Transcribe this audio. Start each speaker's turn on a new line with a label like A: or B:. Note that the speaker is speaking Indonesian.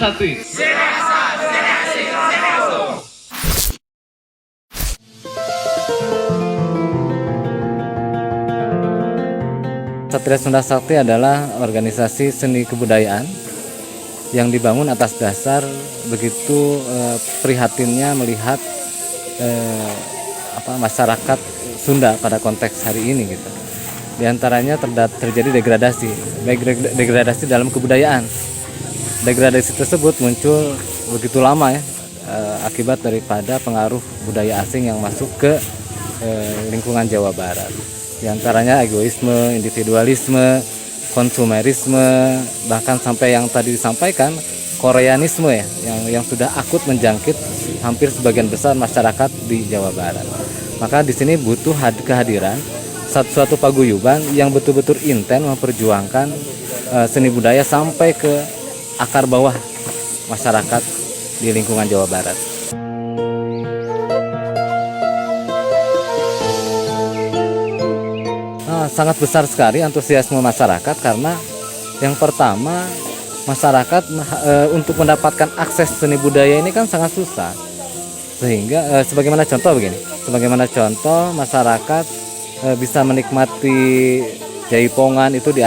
A: Asih.
B: Satria Sunda Sakti adalah organisasi seni kebudayaan yang dibangun atas dasar begitu prihatinnya melihat masyarakat Sunda pada konteks hari ini gitu. Di antaranya terjadi degradasi, baik degradasi dalam kebudayaan. Degradasi tersebut muncul begitu lama ya, akibat daripada pengaruh budaya asing yang masuk ke lingkungan Jawa Barat. Di antaranya egoisme, individualisme, konsumerisme, bahkan sampai yang tadi disampaikan Koreanisme ya, yang sudah akut menjangkit hampir sebagian besar masyarakat di Jawa Barat. Maka di sini butuh kehadiran suatu paguyuban yang betul-betul intens memperjuangkan seni budaya sampai ke akar bawah masyarakat di lingkungan Jawa Barat. Sangat besar sekali antusiasme masyarakat karena yang pertama masyarakat untuk mendapatkan akses seni budaya ini kan sangat susah, sehingga sebagaimana contoh masyarakat bisa menikmati jaipongan itu di